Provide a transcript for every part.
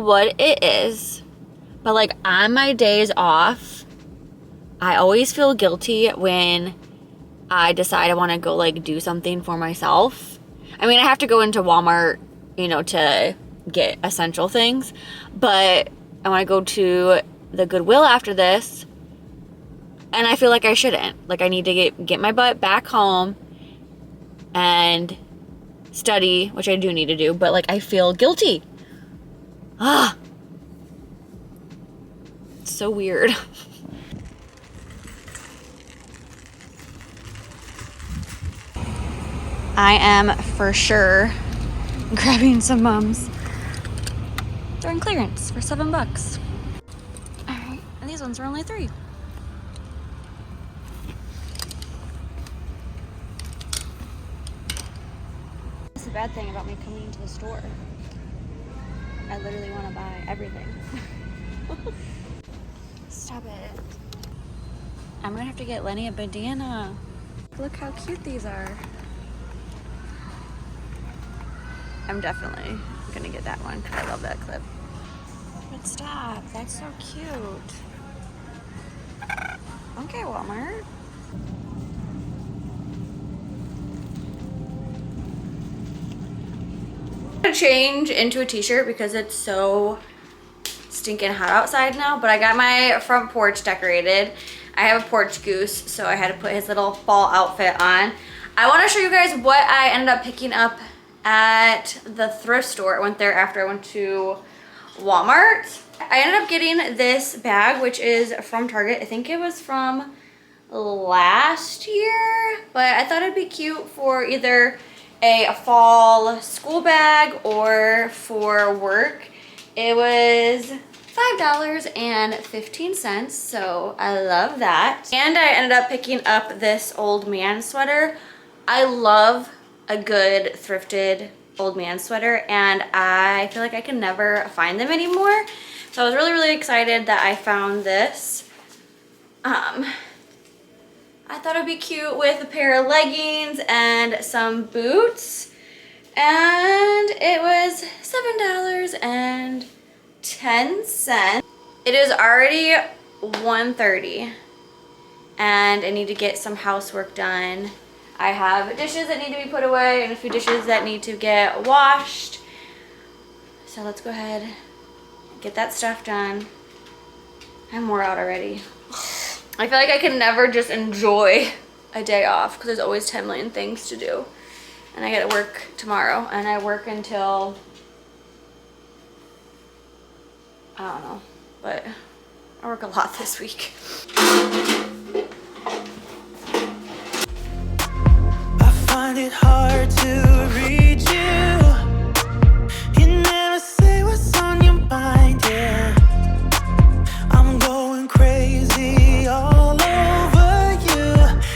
what it is, but like on my days off, I always feel guilty when I decide I want to go like do something for myself. I mean, I have to go into Walmart, you know, to get essential things, but I want to go to the Goodwill after this, and I feel like I shouldn't. Like I need to get my butt back home and study, which I do need to do, but like I feel guilty. It's so weird. I am for sure grabbing some mums. They're on clearance for $7. Alright, and these ones are only $3. That's the bad thing about me coming into the store. I literally want to buy everything. Stop it. I'm gonna have to get Lenny a bandana. Look how cute these are. I'm definitely gonna get that one because I love that clip. But stop, that's so cute. Okay, Walmart. I'm gonna change into a t-shirt because it's so stinking hot outside now, but I got my front porch decorated. I have a porch goose, so I had to put his little fall outfit on. I want to show you guys what I ended up picking up at the thrift store. I went there after I went to Walmart. I ended up getting this bag, which is from Target. I think it was from last year, but I thought it'd be cute for either a fall school bag or for work. It was $5.15, so I love that. And I ended up picking up this old man sweater. I love a good thrifted old man sweater, and I feel like I can never find them anymore. So I was really excited that I found this. I thought it'd be cute with a pair of leggings and some boots, and it was $7.10. It is already 1:30 and I need to get some housework done. I have dishes that need to be put away and a few dishes that need to get washed. So let's go ahead and get that stuff done. I'm wore out already. I feel like I can never just enjoy a day off because there's always 10 million things to do. And I gotta work tomorrow, and I work until, I don't know, but I work a lot this week. I find it hard to read you. You never say what's on your mind, yeah. I'm going crazy all over you.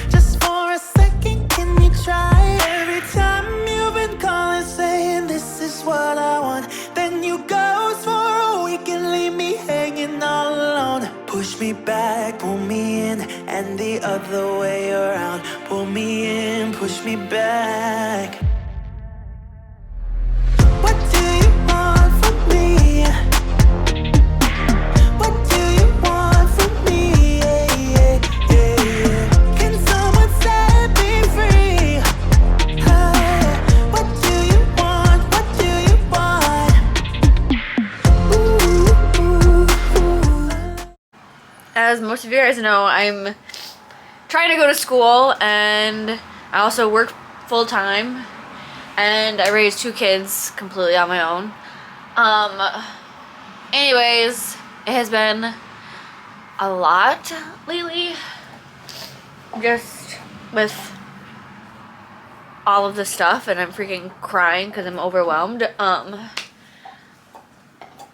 Just for a second, can you try? Every time you've been calling, saying this is what I want, then you ghost for a week and leave me hanging all alone. Push me back, pull me in, and the other way around. Pull me in, push me back. What do you want from me? What do you want from me? Yeah, yeah, yeah, yeah. Can someone set me free? What do you want? What do you want? Ooh, ooh, ooh. As most of you guys know, I'm trying to go to school, and I also work full-time, and I raise 2 kids completely on my own. Anyways, it has been a lot lately, just with all of this stuff, and I'm freaking crying because I'm overwhelmed.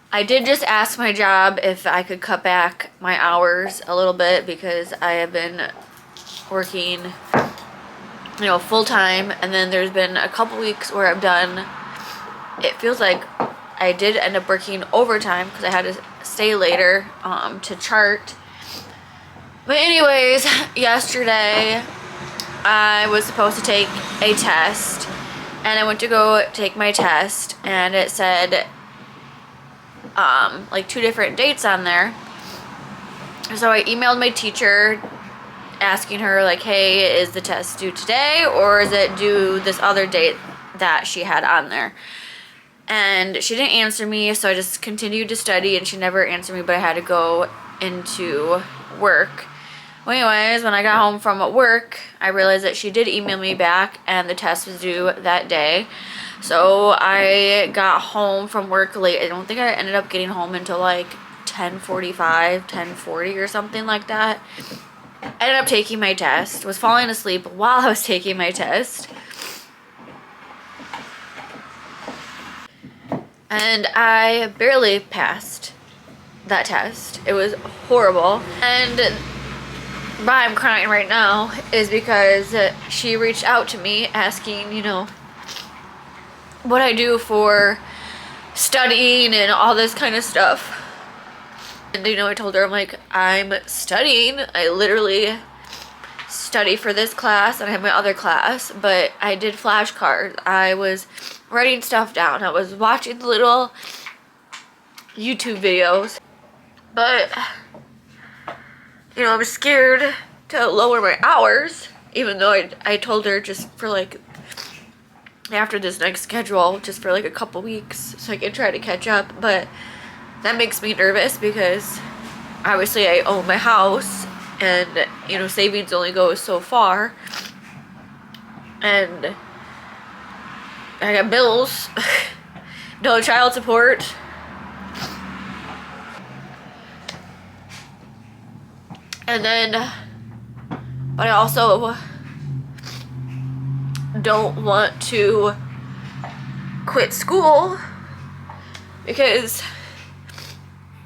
I did just ask my job if I could cut back my hours a little bit because I have been working, you know, full-time, and then there's been a couple weeks where I've done, it feels like I did end up working overtime because I had to stay later to chart. But anyways, yesterday I was supposed to take a test, and I went to go take my test, and it said like 2 different dates on there. So I emailed my teacher asking her like, hey, is the test due today or is it due this other date that she had on there? And she didn't answer me, so I just continued to study and she never answered me, but I had to go into work. Well, anyways, when I got home from work, I realized that she did email me back and the test was due that day. So I got home from work late. I don't think I ended up getting home until like 10:45, 10:40 or something like that. I ended up taking my test, was falling asleep while I was taking my test. And I barely passed that test. It was horrible. And why I'm crying right now is because she reached out to me asking, you know, what I do for studying and all this kind of stuff. And, you know, I told her, I'm like, I'm studying. I literally study for this class and I have my other class, but I did flashcards. I was writing stuff down. I was watching the little YouTube videos. But, you know, I'm scared to lower my hours, even though I told her just for like, after this next schedule, just for like a couple weeks so I can try to catch up. But that makes me nervous because obviously I own my house and, you know, savings only goes so far. And I got bills, no child support. And then, but I also don't want to quit school because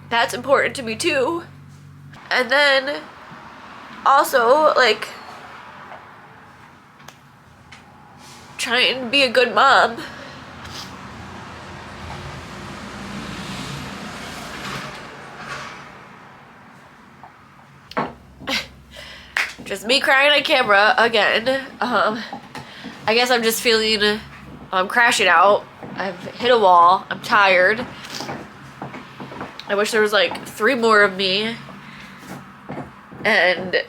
that's important to me too. And then also, like, try and be a good mom. Just me crying on camera again. I guess I'm just feeling, I'm crashing out. I've hit a wall. I'm tired. I wish there was like 3 more of me. And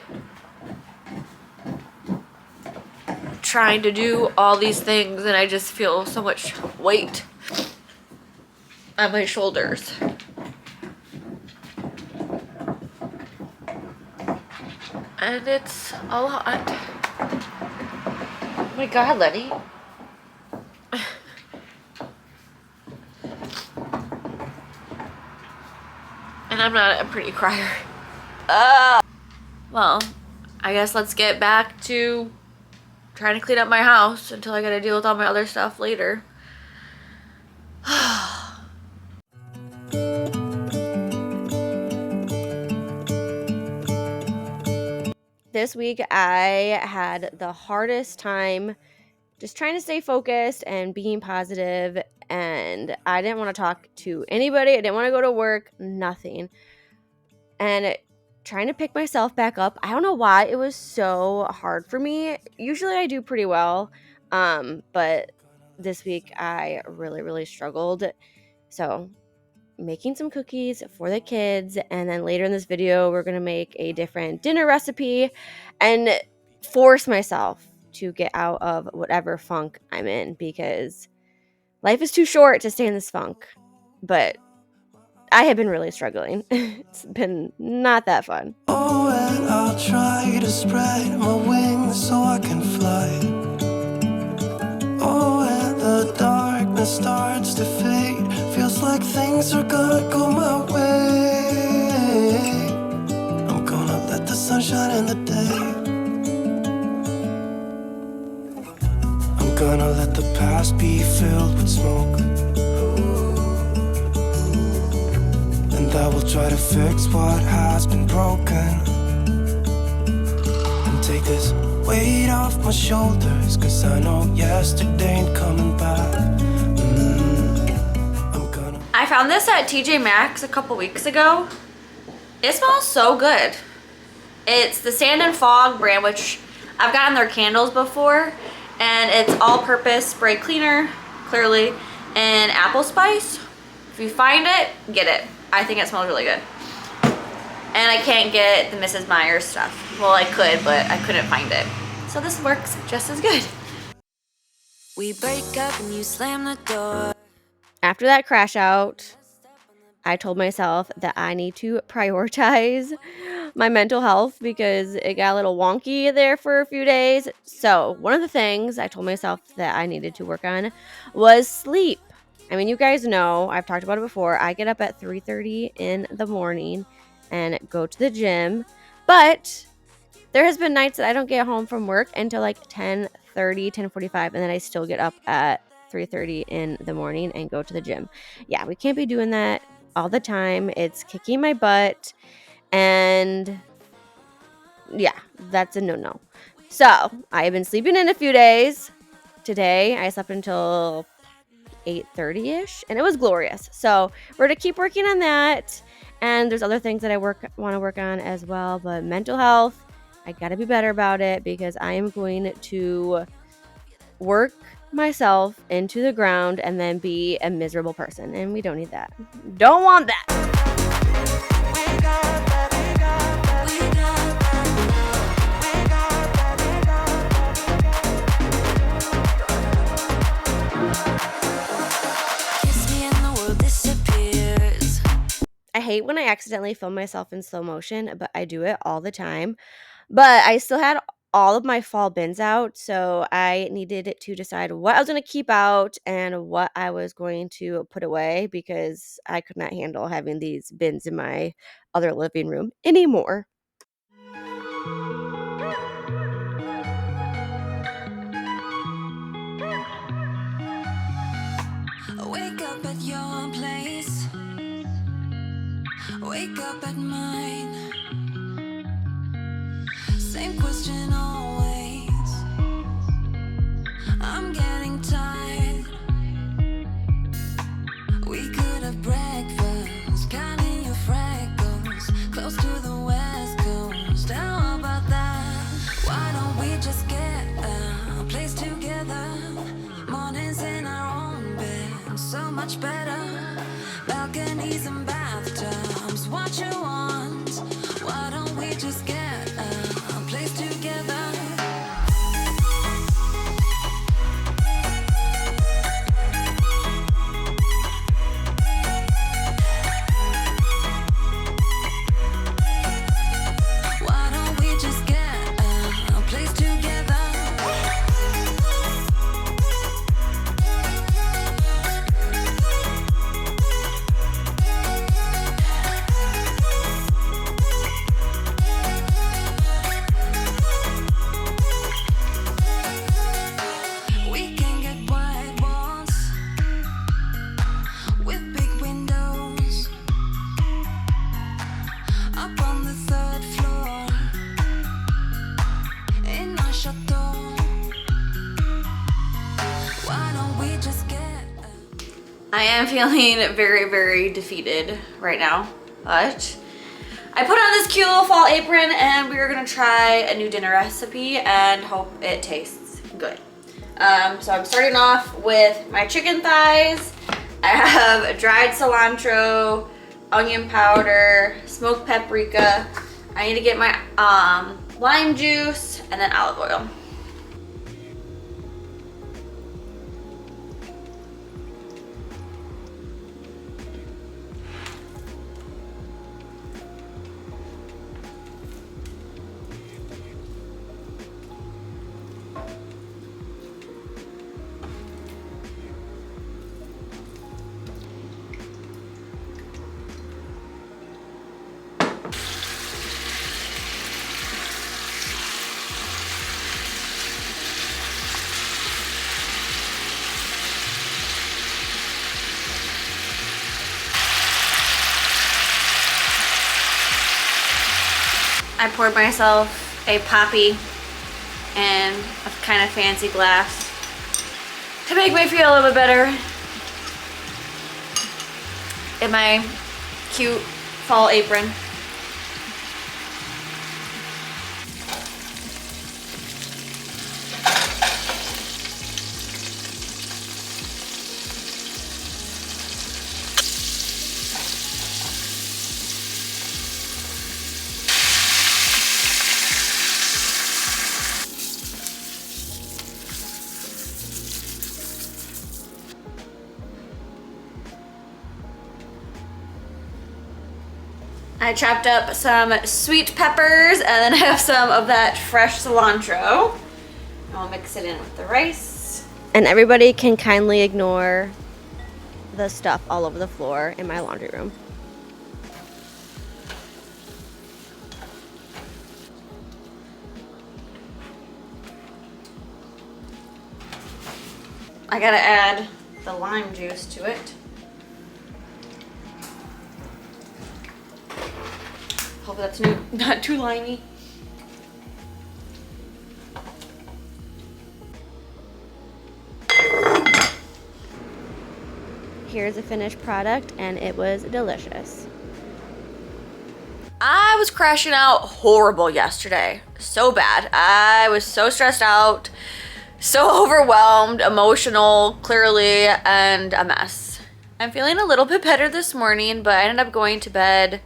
trying to do all these things and I just feel so much weight on my shoulders. And it's a lot. Oh my god, Lenny. And I'm not a pretty crier. Well, I guess let's get back to trying to clean up my house until I gotta deal with all my other stuff later. This week I had the hardest time just trying to stay focused and being positive, and I didn't want to talk to anybody. I didn't want to go to work, nothing. And trying to pick myself back up, I don't know why it was so hard for me. Usually I do pretty well, but this week I really struggled. So making some cookies for the kids, and then later in this video we're gonna make a different dinner recipe and force myself to get out of whatever funk I'm in, because life is too short to stay in this funk. But I have been really struggling. It's been not that fun. Oh, and I'll try to spread my wings so I can fly. Oh, and the darkness starts to fade. Feels like things are gonna go my way. I'm gonna let the sun shine in the day. I'm gonna let the past be filled with smoke. And I will try to fix what has been broken and take this weight off my shoulders, 'cause I know yesterday ain't coming back. I found this at TJ Maxx a couple weeks ago. It smells so good. It's the Sand and Fog brand, which I've gotten their candles before, and it's all-purpose spray cleaner, clearly, and apple spice. If you find it, get it. I think it smells really good. And I can't get the Mrs. Meyer's stuff. Well, I could, but I couldn't find it. So this works just as good. We break up and you slam the door. After that crash out, I told myself that I need to prioritize my mental health because it got a little wonky there for a few days. So one of the things I told myself that I needed to work on was sleep. I mean, you guys know, I've talked about it before. I get up at 3:30 in the morning and go to the gym. But there has been nights that I don't get home from work until like 10:30, 10:45, and then I still get up at 3:30 in the morning and go to the gym. Yeah, we can't be doing that all the time. It's kicking my butt, and yeah, that's a no-no. So I have been sleeping in a few days. Today I slept until 8:30ish, and it was glorious. So we're to keep working on that, and there's other things that I want to work on as well. But mental health, I gotta be better about it because I am going to work myself into the ground and then be a miserable person, and we don't need that. Don't want that. I hate when I accidentally film myself in slow motion, but I do it all the time. But I still had all of my fall bins out, so I needed to decide what I was going to keep out and what I was going to put away because I could not handle having these bins in my other living room anymore. Wake up at your place. Wake up at mine. Same question always. I'm getting tired. We could have breakfast, counting your freckles, close to the west coast. How about that? Why don't we just get a place together? Mornings in our own bed, so much better. Balconies and bathtubs, what you want? Why don't we just get a place together? Why don't we just get a place together? We can get white walls with big windows up on the third floor in our chateau. Why don't we just get I am feeling very, very defeated right now, but I put on this cute little fall apron and we're gonna try a new dinner recipe and hope it tastes good. So I'm starting off with my chicken thighs. I have dried cilantro, onion powder, smoked paprika. I need to get my lime juice and then olive oil. I poured myself a poppy in a kind of fancy glass to make me feel a little bit better in my cute fall apron. I chopped up some sweet peppers and then I have some of that fresh cilantro. I'll mix it in with the rice. And everybody can kindly ignore the stuff all over the floor in my laundry room. I gotta add the lime juice to it. Hope that's not too limey. Here's a finished product, and it was delicious. I was crashing out horrible yesterday. So bad. I was so stressed out, so overwhelmed, emotional, clearly, and a mess. I'm feeling a little bit better this morning, but I ended up going to bed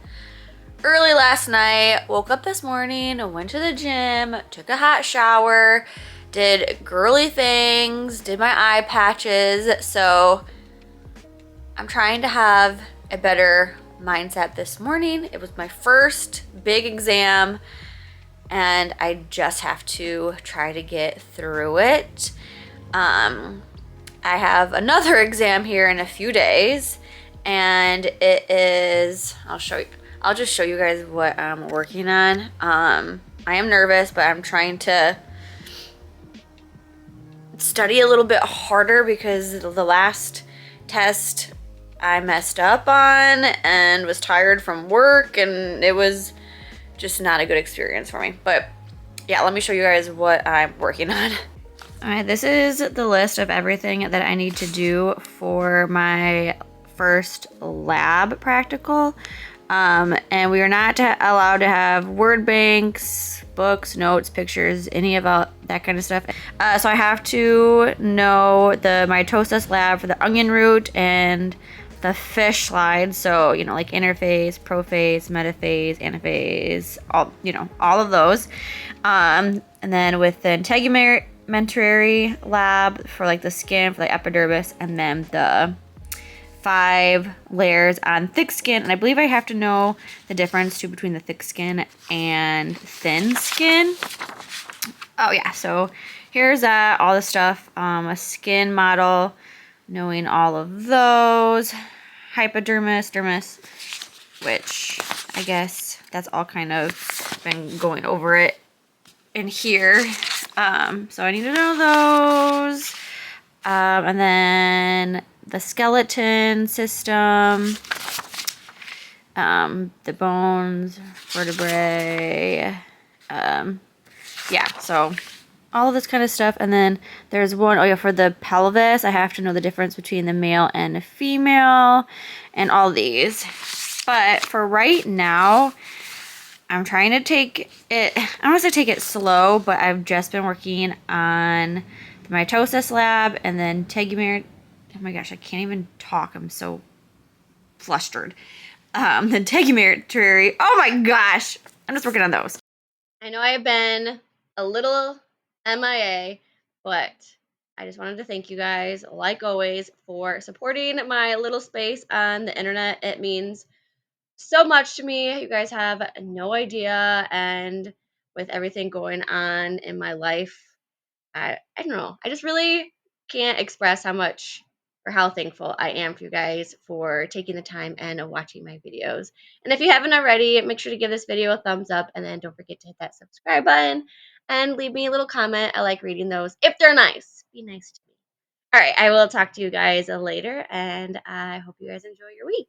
early last night, woke up this morning, went to the gym, took a hot shower, did girly things, did my eye patches. So I'm trying to have a better mindset this morning. It was my first big exam and I just have to try to get through it. I have another exam here in a few days and it is, I'll just show you guys what I'm working on. I am nervous, but I'm trying to study a little bit harder because the last test I messed up on and was tired from work and it was just not a good experience for me. But yeah, let me show you guys what I'm working on. All right, this is the list of everything that I need to do for my first lab practical. And we are not allowed to have word banks, books, notes, pictures, any of that kind of stuff. So I have to know the mitosis lab for the onion root and the fish slide. So, you know, like interphase, prophase, metaphase, anaphase, all of those. And then with the integumentary lab for like the skin, for the epidermis, and then the 5 layers on thick skin. And I believe I have to know the difference between the thick skin and thin skin. Oh yeah, so here's all the stuff. A skin model, knowing all of those. Hypodermis, dermis, which I guess that's all kind of been going over it in here. So I need to know those. And then the skeleton system, the bones, vertebrae, yeah, so all of this kind of stuff. And then there's one, oh yeah, for the pelvis, I have to know the difference between the male and the female and all these. But for right now, I'm trying to take it, I don't want to say take it slow, but I've just been working on the mitosis lab and then tegumentary. Oh my gosh, I can't even talk. I'm so flustered. The tegumentary. Oh my gosh. I'm just working on those. I know I have been a little MIA, but I just wanted to thank you guys, like always, for supporting my little space on the internet. It means so much to me. You guys have no idea. And with everything going on in my life, I don't know. I just really can't express how much or how thankful I am for you guys for taking the time and watching my videos. And if you haven't already, make sure to give this video a thumbs up and then don't forget to hit that subscribe button and leave me a little comment. I like reading those. If they're nice, be nice to me. All right, I will talk to you guys later and I hope you guys enjoy your week.